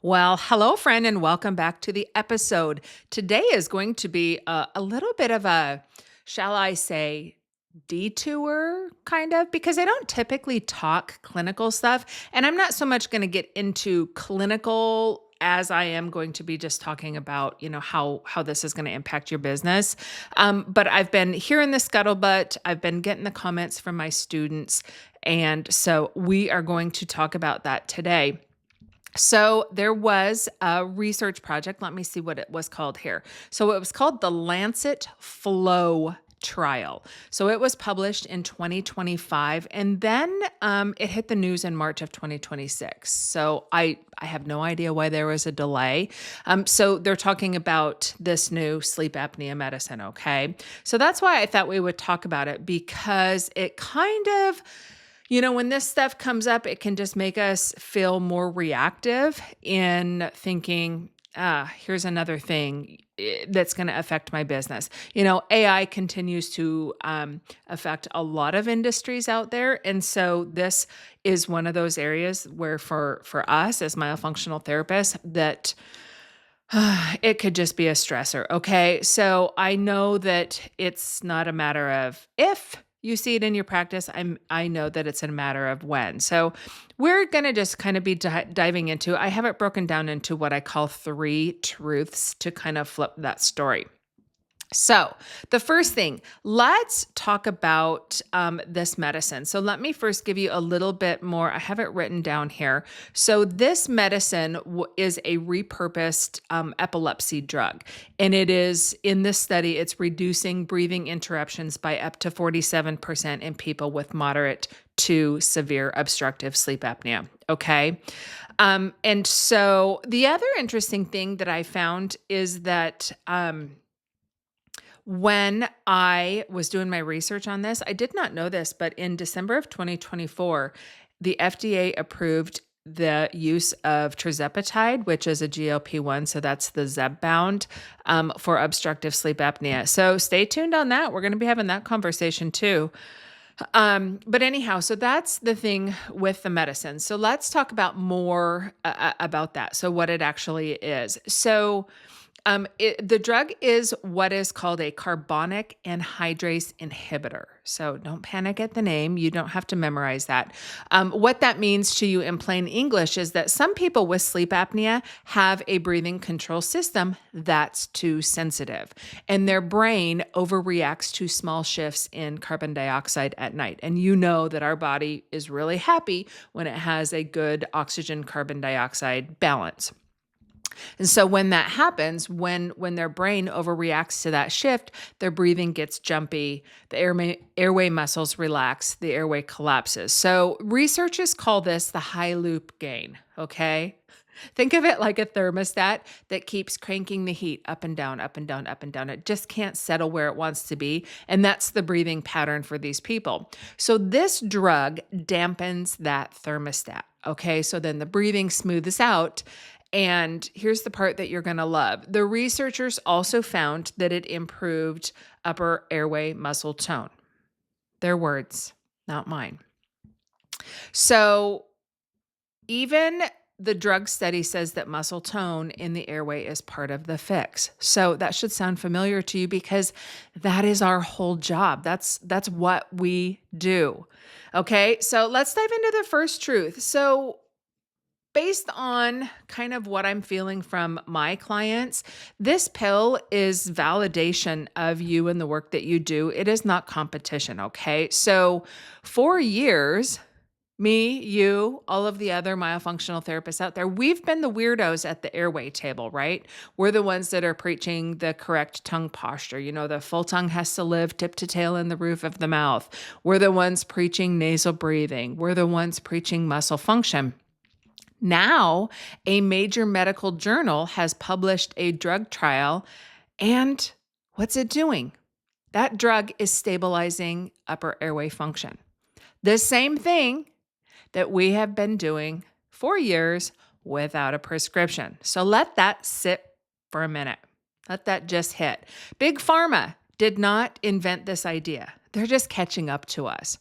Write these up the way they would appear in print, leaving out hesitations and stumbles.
Well, hello, friend, and welcome back to the episode. Today is going to be a little bit of a, shall I say, detour, kind of, because I don't typically talk clinical stuff. And I'm not so much going to get into clinical as I am going to be just talking about, how this is going to impact your business. But I've been hearing the scuttlebutt. I've been getting the comments from my students. And so we are going to talk about that today. So there was a research project. Let me see what it was called here. So it was called the Lancet Flow Trial. So it was published in 2025, and then it hit the news in March of 2026. So I have no idea why there was a delay. So they're talking about this new sleep apnea medicine. Okay, so that's why I thought we would talk about it, because it kind of, when this stuff comes up, it can just make us feel more reactive in thinking, here's another thing that's going to affect my business. AI continues to affect a lot of industries out there. And so this is one of those areas where for us as myofunctional therapists, that it could just be a stressor. Okay. So I know that it's not a matter of if you see it in your practice. I know that it's a matter of when. So we're going to just kind of be diving into, I have it broken down into what I call 3 truths to kind of flip that story. So the first thing, let's talk about this medicine. So let me first give you a little bit more. I have it written down here. So this medicine is a repurposed epilepsy drug. And it is, in this study, it's reducing breathing interruptions by up to 47% in people with moderate to severe obstructive sleep apnea. Okay. And so the other interesting thing that I found is that when I was doing my research on this, I did not know this, but in December of 2024, the FDA approved the use of tirzepatide, which is a GLP-1, so that's the Zepbound, for obstructive sleep apnea. So stay tuned on that. We're going to be having that conversation too. But anyhow, so that's the thing with the medicine. So let's talk about more about that. So what it actually is. So the drug is what is called a carbonic anhydrase inhibitor. So don't panic at the name. You don't have to memorize that. What that means to you in plain English is that some people with sleep apnea have a breathing control system that's too sensitive, and their brain overreacts to small shifts in carbon dioxide at night. And you know that our body is really happy when it has a good oxygen carbon dioxide balance. And so when that happens, when their brain overreacts to that shift, their breathing gets jumpy, the airway muscles relax, the airway collapses. So researchers call this the high loop gain, okay? Think of it like a thermostat that keeps cranking the heat up and down, up and down, up and down. It just can't settle where it wants to be. And that's the breathing pattern for these people. So this drug dampens that thermostat, okay? So then the breathing smooths out. And here's the part that you're going to love. The researchers also found that it improved upper airway muscle tone. Their words, not mine. So even the drug study says that muscle tone in the airway is part of the fix. So that should sound familiar to you, because that is our whole job. That's what we do. Okay, so let's dive into the first truth. So based on kind of what I'm feeling from my clients, this pill is validation of you and the work that you do. It is not competition, okay? So for years, me, you, all of the other myofunctional therapists out there, we've been the weirdos at the airway table, right? We're the ones that are preaching the correct tongue posture. The full tongue has to live tip to tail in the roof of the mouth. We're the ones preaching nasal breathing. We're the ones preaching muscle function. Now, a major medical journal has published a drug trial, and what's it doing? That drug is stabilizing upper airway function. The same thing that we have been doing for years without a prescription. So let that sit for a minute. Let that just hit. Big pharma did not invent this idea. They're just catching up to us.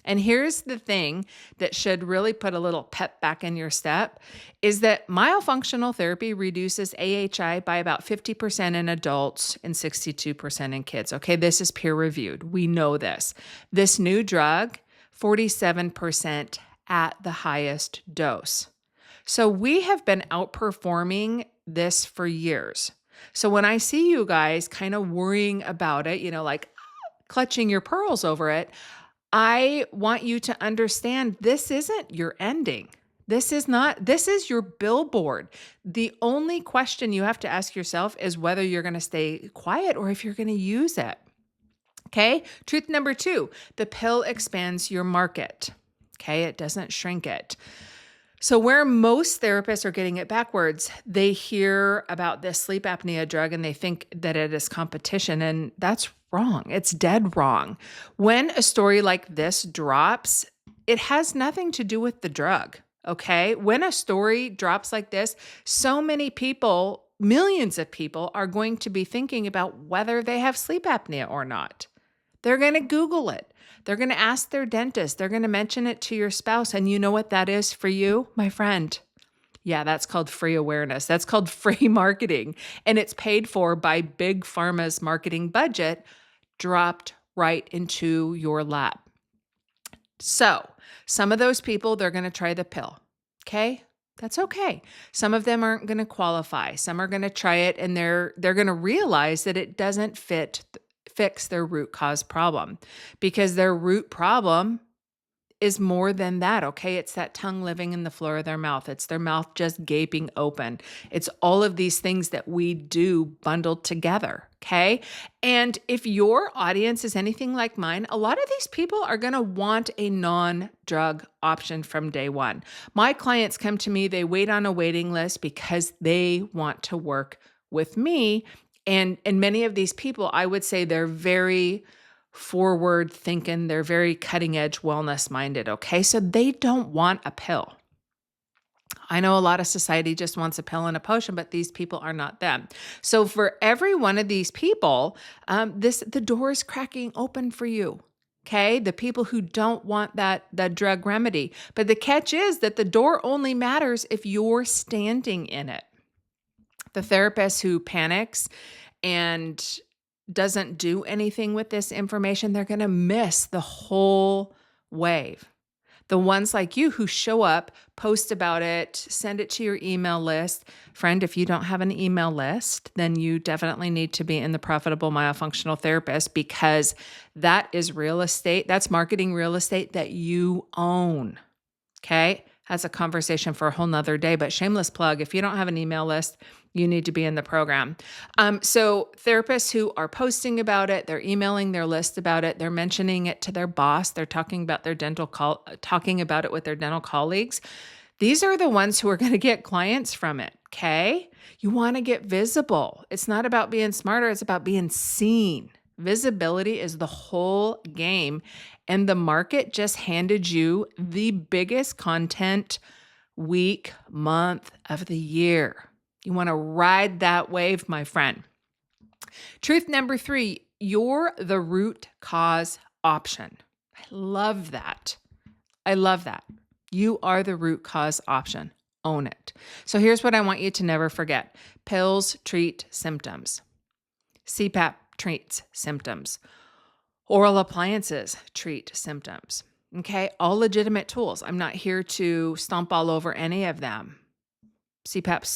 And here's the thing that should really put a little pep back in your step is that myofunctional therapy reduces AHI by about 50% in adults and 62% in kids. Okay, this is peer reviewed. We know this. This new drug, 47% at the highest dose. So we have been outperforming this for years. So when I see you guys kind of worrying about it, like clutching your pearls over it, I want you to understand this isn't your ending. This is your billboard. The only question you have to ask yourself is whether you're going to stay quiet or if you're going to use it. Okay. Truth number 2, the pill expands your market. Okay. It doesn't shrink it. So where most therapists are getting it backwards, they hear about this sleep apnea drug and they think that it is competition, and that's wrong. It's dead wrong. When a story like this drops, it has nothing to do with the drug, okay? When a story drops like this, so many people, millions of people, are going to be thinking about whether they have sleep apnea or not. They're going to Google it. They're going to ask their dentist. They're going to mention it to your spouse. And you know what that is for you, my friend? Yeah, that's called free awareness. That's called free marketing. And it's paid for by big pharma's marketing budget, dropped right into your lap. So some of those people, they're going to try the pill. Okay? That's okay. Some of them aren't going to qualify. Some are going to try it and they're going to realize that it doesn't fix their root cause problem, because their root problem is more than that, okay? It's that tongue living in the floor of their mouth. It's their mouth just gaping open. It's all of these things that we do bundled together, okay? And if your audience is anything like mine, a lot of these people are going to want a non-drug option from day one. My clients come to me, they wait on a waiting list because they want to work with me. And many of these people, I would say they're very forward thinking. They're very cutting edge wellness minded. Okay. So they don't want a pill. I know a lot of society just wants a pill and a potion, but these people are not them. So for every one of these people, the door is cracking open for you. Okay. The people who don't want that drug remedy. But the catch is that the door only matters if you're standing in it. The therapist who panics and doesn't do anything with this information, they're going to miss the whole wave. The ones like you who show up, post about it, send it to your email list. Friend, if you don't have an email list, then you definitely need to be in the Profitable Myofunctional Therapist, because that is real estate. That's marketing real estate that you own. Okay? That's a conversation for a whole nother day, but shameless plug. If you don't have an email list, you need to be in the program. So therapists who are posting about it, they're emailing their list about it, they're mentioning it to their boss, they're talking about talking about it with their dental colleagues. These are the ones who are going to get clients from it. Okay. You want to get visible. It's not about being smarter. It's about being seen. Visibility is the whole game. And the market just handed you the biggest content week, month of the year. You want to ride that wave, my friend. Truth number 3, you're the root cause option. I love that. I love that. You are the root cause option. Own it. So here's what I want you to never forget. Pills treat symptoms. CPAP treats symptoms. Oral appliances treat symptoms. Okay, all legitimate tools. I'm not here to stomp all over any of them. CPAP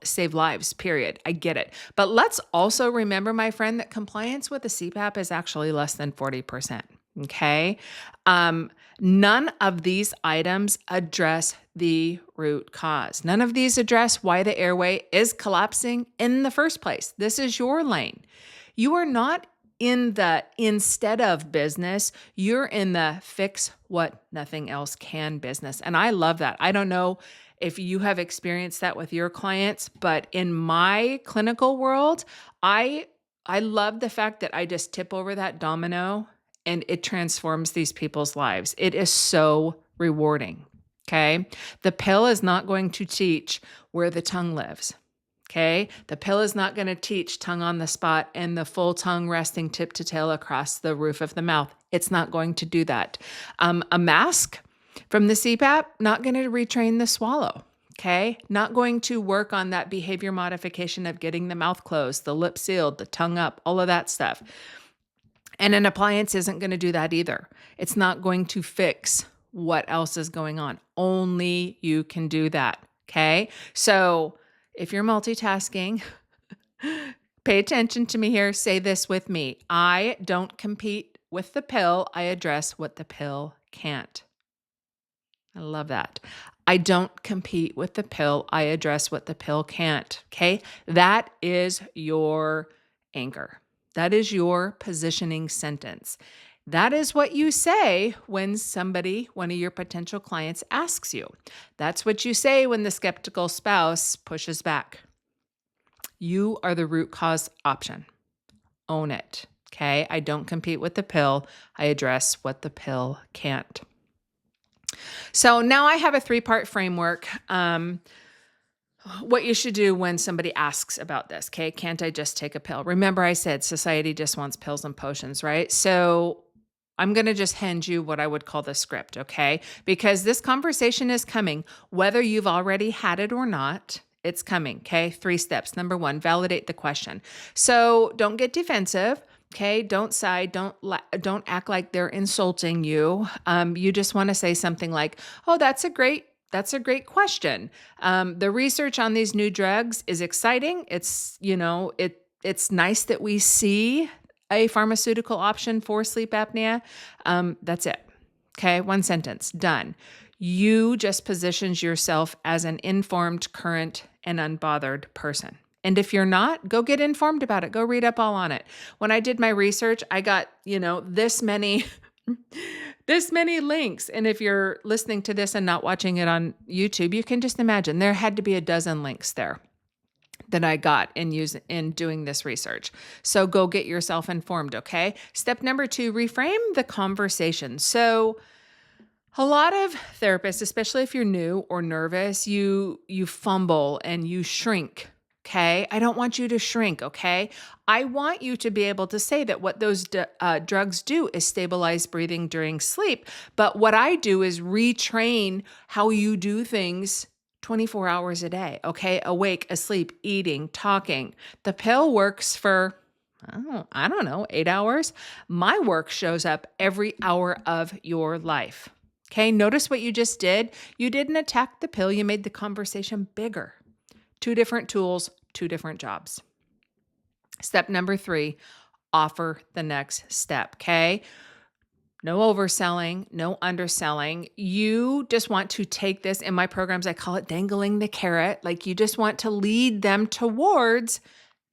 save lives, period. I get it. But let's also remember, my friend, that compliance with a CPAP is actually less than 40%. Okay. None of these items address the root cause. None of these address why the airway is collapsing in the first place. This is your lane. You are not in the instead of business. You're in the fix what nothing else can business. And I love that. I don't know if you have experienced that with your clients, but in my clinical world, I love the fact that I just tip over that domino and it transforms these people's lives. It is so rewarding. Okay. The pill is not going to teach where the tongue lives. Okay. The pill is not going to teach tongue on the spot and the full tongue resting tip to tail across the roof of the mouth. It's not going to do that. A mask from the CPAP, not going to retrain the swallow. Okay. Not going to work on that behavior modification of getting the mouth closed, the lip sealed, the tongue up, all of that stuff. And an appliance isn't going to do that either. It's not going to fix what else is going on. Only you can do that. Okay. So if you're multitasking, pay attention to me here. Say this with me. I don't compete with the pill. I address what the pill can't. I love that. I don't compete with the pill. I address what the pill can't. Okay. That is your anchor. That is your positioning sentence. That is what you say when somebody, one of your potential clients, asks you. That's what you say when the skeptical spouse pushes back. You are the root cause option. Own it. Okay. I don't compete with the pill. I address what the pill can't. So now I have a 3-part framework. What you should do when somebody asks about this. Okay. Can't I just take a pill? Remember I said society just wants pills and potions, right? So I'm going to just hand you what I would call the script. Okay. Because this conversation is coming, whether you've already had it or not. It's coming. Okay. 3 steps. Number 1, validate the question. So don't get defensive. Okay. Don't side. Don't act like they're insulting you. You just want to say something like, oh, that's a great question. The research on these new drugs is exciting. It's, it's nice that we see a pharmaceutical option for sleep apnea. That's it. Okay. 1 sentence, done. You just positions yourself as an informed, current, and unbothered person. And if you're not, go get informed about it. Go read up all on it. When I did my research, I got, this many links. And if you're listening to this and not watching it on YouTube, you can just imagine there had to be a dozen links there that I got in doing this research. So go get yourself informed. Okay. Step number 2, reframe the conversation. So a lot of therapists, especially if you're new or nervous, you fumble and you shrink. Okay. I don't want you to shrink. Okay. I want you to be able to say that what those drugs do is stabilize breathing during sleep. But what I do is retrain how you do things 24 hours a day. Okay. Awake, asleep, eating, talking. The pill works for, I don't know, 8 hours. My work shows up every hour of your life. Okay. Notice what you just did. You didn't attack the pill. You made the conversation bigger. 2 different tools, 2 different jobs. Step number 3, offer the next step. Okay. No overselling, no underselling. You just want to take this in my programs. I call it dangling the carrot. Like you just want to lead them towards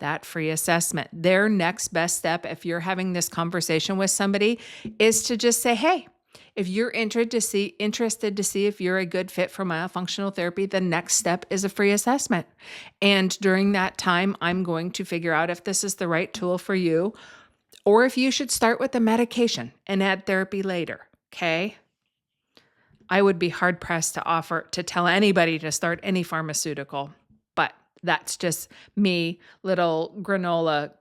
that free assessment. Their next best step, if you're having this conversation with somebody, is to just say, hey, if you're interested to see if you're a good fit for myofunctional therapy, the next step is a free assessment. And during that time, I'm going to figure out if this is the right tool for you or if you should start with the medication and add therapy later. Okay. I would be hard pressed to tell anybody to start any pharmaceutical, but that's just me, little granola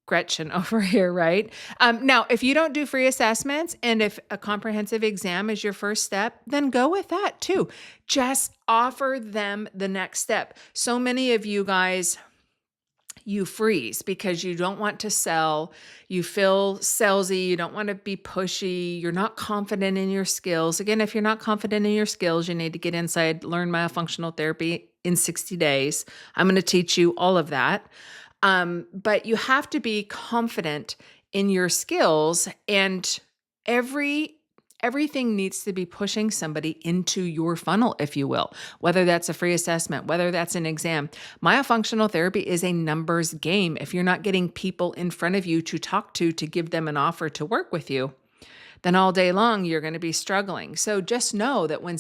Gretchen over here, right? Now, if you don't do free assessments and if a comprehensive exam is your first step, then go with that too. Just offer them the next step. So many of you guys, you freeze because you don't want to sell. You feel salesy. You don't want to be pushy. You're not confident in your skills. Again, if you're not confident in your skills, you need to get inside, learn myofunctional therapy in 60 days. I'm going to teach you all of that. But you have to be confident in your skills, and everything needs to be pushing somebody into your funnel, if you will, whether that's a free assessment, whether that's an exam. Myofunctional therapy is a numbers game. If you're not getting people in front of you to talk to give them an offer to work with you, then all day long, you're going to be struggling. So just know that when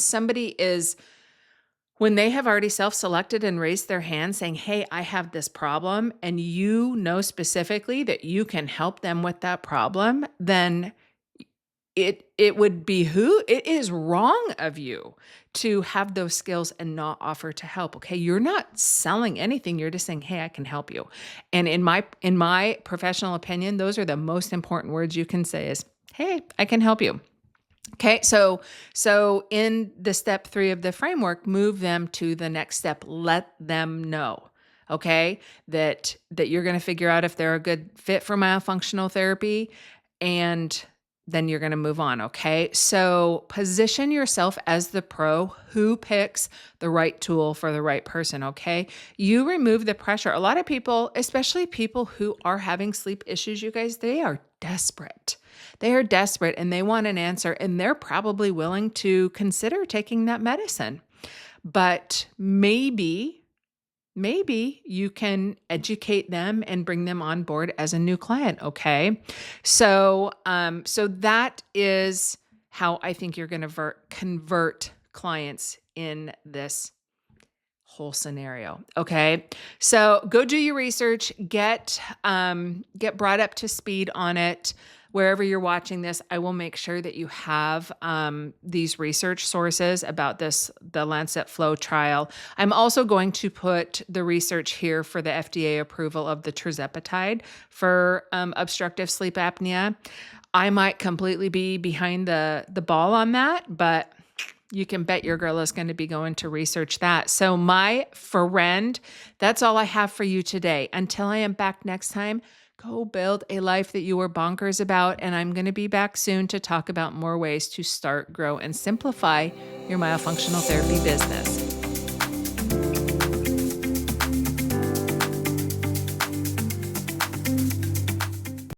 they have already self-selected and raised their hand saying, hey, I have this problem, and you know specifically that you can help them with that problem, then it would behoove it is wrong of you to have those skills and not offer to help. Okay, you're not selling anything, you're just saying, hey, I can help you. And in my professional opinion, those are the most important words you can say is, hey, I can help you. Okay, so in the step 3 of the framework, move them to the next step. Let them know, okay, that you're going to figure out if they're a good fit for myofunctional therapy, and then you're going to move on, okay? So position yourself as the pro who picks the right tool for the right person, okay? You remove the pressure. A lot of people, especially people who are having sleep issues, you guys, they are desperate. They are desperate and they want an answer, and they're probably willing to consider taking that medicine. But maybe you can educate them and bring them on board as a new client, okay? So that is how I think you're going to convert clients in this whole scenario. Okay. So go do your research, get brought up to speed on it. Wherever you're watching this, I will make sure that you have these research sources about the Lancet Flow trial. I'm also going to put the research here for the FDA approval of the tirzepatide for obstructive sleep apnea. I might completely be behind the ball on that, but you can bet your girl is going to be going to research that. So my friend, that's all I have for you today. Until I am back next time, go build a life that you are bonkers about. And I'm going to be back soon to talk about more ways to start, grow, and simplify your myofunctional therapy business.